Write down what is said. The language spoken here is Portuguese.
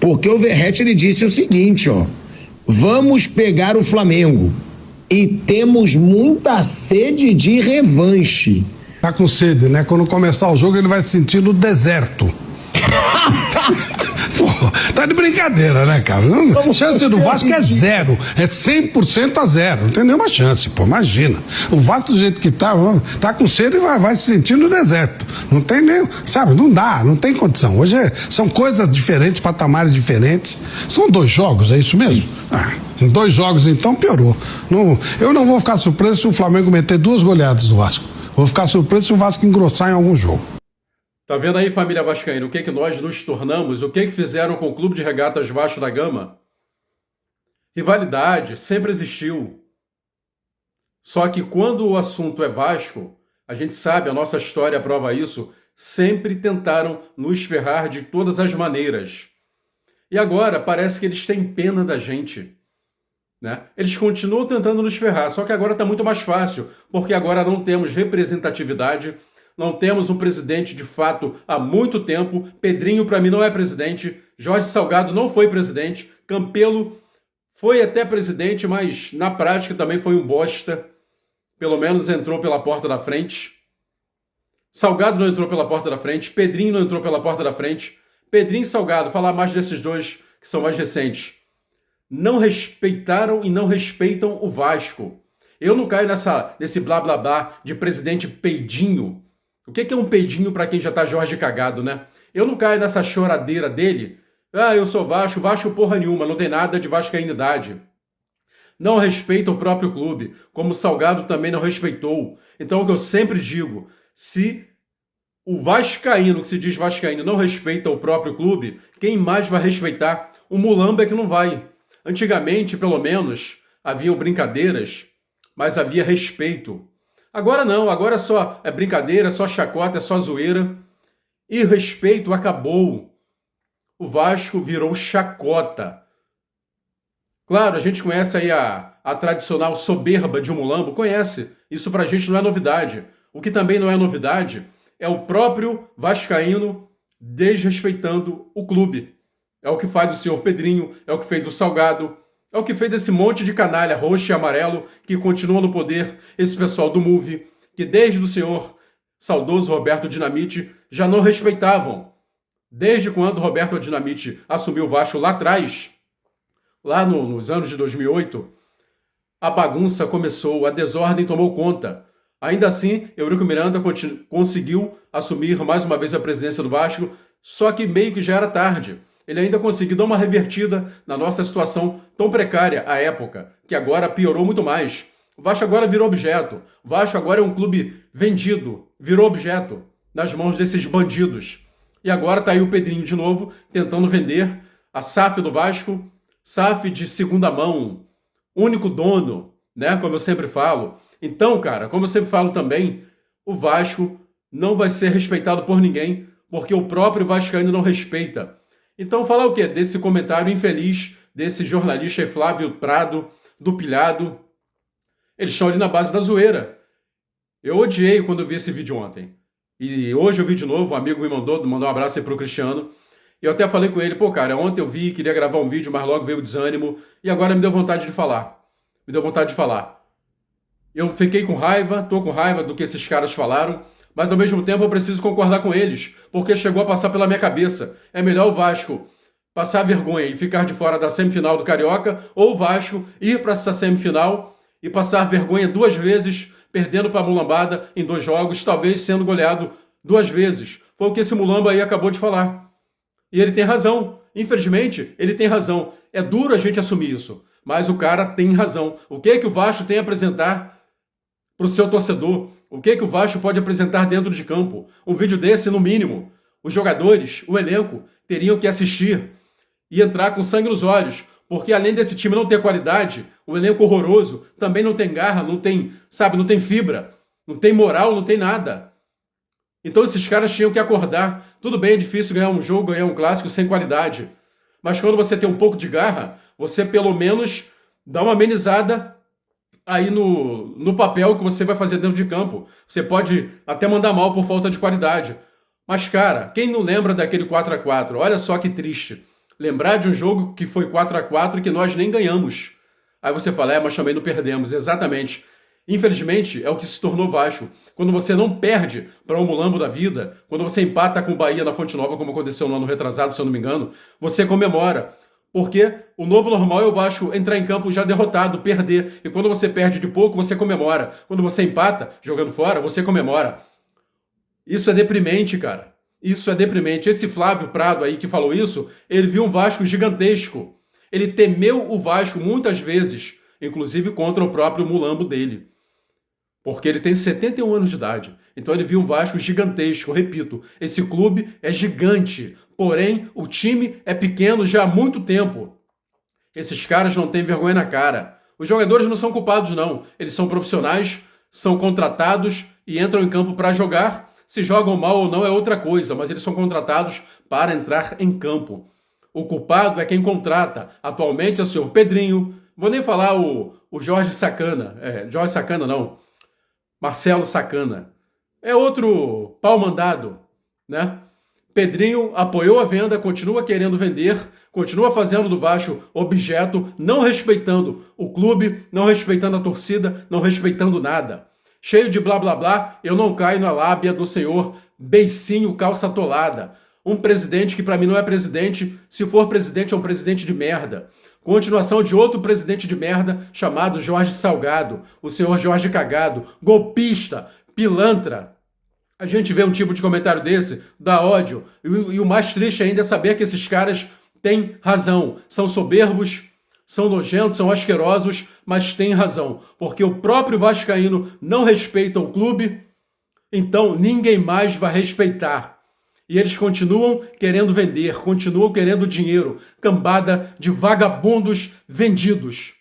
Porque o Verratti, ele disse o seguinte, ó: vamos pegar o Flamengo e temos muita sede de revanche. Tá com sede, né? Quando começar o jogo ele vai se sentir no deserto. Pô, tá de brincadeira, né, cara? A chance do Vasco é zero. É 100% a zero. Não tem nenhuma chance, pô. Imagina. O Vasco do jeito que tá com sede e vai se sentir no deserto. Não tem nem, sabe? Não dá, não tem condição. Hoje são coisas diferentes, patamares diferentes. São 2 jogos, é isso mesmo? Em 2 jogos, então, piorou. Eu não vou ficar surpreso se o Flamengo meter 2 goleadas do Vasco. Vou ficar surpreso se o Vasco engrossar em algum jogo. Tá vendo aí, família vascaína, o que nós nos tornamos, o que fizeram com o Clube de Regatas Vasco da Gama? Rivalidade sempre existiu. Só que quando o assunto é Vasco, a gente sabe, a nossa história prova isso, sempre tentaram nos ferrar de todas as maneiras. E agora parece que eles têm pena da gente, né? Eles continuam tentando nos ferrar, só que agora está muito mais fácil, porque agora não temos representatividade. Não temos um presidente de fato há muito tempo. Pedrinho, para mim, não é presidente. Jorge Salgado não foi presidente. Campelo foi até presidente, mas na prática também foi um bosta. Pelo menos entrou pela porta da frente. Salgado não entrou pela porta da frente. Pedrinho não entrou pela porta da frente. Pedrinho e Salgado, falar mais desses dois que são mais recentes, não respeitaram e não respeitam o Vasco. Eu não caio nesse blá blá blá de presidente peidinho. O que é um peidinho para quem já tá Jorge cagado, né? Eu não caio nessa choradeira dele. Eu sou Vasco, Vasco porra nenhuma, não tem nada de vascainidade. Não respeita o próprio clube, como o Salgado também não respeitou. Então o que eu sempre digo, se o vascaíno, que se diz vascaíno, não respeita o próprio clube, quem mais vai respeitar? O Mulamba é que não vai. Antigamente, pelo menos, haviam brincadeiras, mas havia respeito. Agora não, agora só é brincadeira, é só chacota, é só zoeira. E o respeito acabou. O Vasco virou chacota. Claro, a gente conhece aí a tradicional soberba de um mulambo, conhece. Isso pra gente não é novidade. O que também não é novidade é o próprio vascaíno desrespeitando o clube. É o que faz o senhor Pedrinho, é o que fez o Salgado, é o que fez esse monte de canalha roxo e amarelo que continua no poder, esse pessoal do MOVE, que desde o senhor saudoso Roberto Dinamite já não respeitavam. Desde quando Roberto Dinamite assumiu o Vasco lá atrás, lá nos anos de 2008, a bagunça começou, a desordem tomou conta. Ainda assim, Eurico Miranda conseguiu assumir mais uma vez a presidência do Vasco, só que meio que já era tarde. Ele ainda conseguiu dar uma revertida na nossa situação tão precária à época, que agora piorou muito mais. O Vasco agora virou objeto. O Vasco agora é um clube vendido, virou objeto nas mãos desses bandidos. E agora tá aí o Pedrinho de novo, tentando vender a SAF do Vasco, SAF de segunda mão, único dono, né? Como eu sempre falo. Então, cara, como eu sempre falo também, o Vasco não vai ser respeitado por ninguém, porque o próprio vascaíno não respeita. Então, falar o quê? Desse comentário infeliz desse jornalista Flávio Prado, do Pilhado. Eles estão ali na base da zoeira. Eu odiei quando eu vi esse vídeo ontem. E hoje eu vi de novo, um amigo me mandou um abraço aí pro Cristiano. E eu até falei com ele, pô, cara, ontem eu vi, queria gravar um vídeo, mas logo veio o desânimo. E agora me deu vontade de falar. Me deu vontade de falar. Eu fiquei com raiva, tô com raiva do que esses caras falaram. Mas ao mesmo tempo eu preciso concordar com eles, porque chegou a passar pela minha cabeça. É melhor o Vasco passar vergonha e ficar de fora da semifinal do Carioca, ou o Vasco ir para essa semifinal e passar vergonha 2 vezes, perdendo para a Mulambada em 2 jogos, talvez sendo goleado 2 vezes. Foi o que esse Mulamba aí acabou de falar. E ele tem razão. Infelizmente, ele tem razão. É duro a gente assumir isso, mas o cara tem razão. O que é que o Vasco tem a apresentar para o seu torcedor? O que é que o Vasco pode apresentar dentro de campo? Um vídeo desse, no mínimo, os jogadores, o elenco, teriam que assistir e entrar com sangue nos olhos, porque além desse time não ter qualidade, o elenco horroroso também não tem garra, não tem, sabe, não tem fibra, não tem moral, não tem nada. Então esses caras tinham que acordar. Tudo bem, é difícil ganhar um jogo, ganhar um clássico sem qualidade, mas quando você tem um pouco de garra, você pelo menos dá uma amenizada aí no papel que você vai fazer dentro de campo. Você pode até mandar mal por falta de qualidade. Mas, cara, quem não lembra daquele 4-4? Olha só que triste. Lembrar de um jogo que foi 4-4 e que nós nem ganhamos. Aí você fala, mas também não perdemos. Exatamente. Infelizmente, é o que se tornou Vasco. Quando você não perde para o Mulambo da vida, quando você empata com o Bahia na Fonte Nova, como aconteceu no ano retrasado, se eu não me engano, você comemora. Porque o novo normal é o Vasco entrar em campo já derrotado, perder. E quando você perde de pouco, você comemora. Quando você empata, jogando fora, você comemora. Isso é deprimente, cara. Isso é deprimente. Esse Flávio Prado aí que falou isso, ele viu um Vasco gigantesco. Ele temeu o Vasco muitas vezes, inclusive contra o próprio Mulambo dele. Porque ele tem 71 anos de idade. Então ele viu um Vasco gigantesco. Repito, esse clube é gigante. Porém, o time é pequeno já há muito tempo. Esses caras não têm vergonha na cara. Os jogadores não são culpados, não. Eles são profissionais, são contratados e entram em campo para jogar. Se jogam mal ou não é outra coisa, mas eles são contratados para entrar em campo. O culpado é quem contrata. Atualmente é o senhor Pedrinho. Vou nem falar o Jorge Sacana. Jorge Sacana não. Marcelo Sacana. É outro pau mandado, né? Pedrinho apoiou a venda, continua querendo vender, continua fazendo do Vasco objeto, não respeitando o clube, não respeitando a torcida, não respeitando nada. Cheio de blá blá blá, eu não caio na lábia do senhor Beicinho Calça Atolada. Um presidente que para mim não é presidente, se for presidente é um presidente de merda. Continuação de outro presidente de merda chamado Jorge Salgado, o senhor Jorge Cagado, golpista, pilantra. A gente vê um tipo de comentário desse, dá ódio, e o mais triste ainda é saber que esses caras têm razão. São soberbos, são nojentos, são asquerosos, mas têm razão. Porque o próprio vascaíno não respeita o clube, então ninguém mais vai respeitar. E eles continuam querendo vender, continuam querendo dinheiro. Cambada de vagabundos vendidos.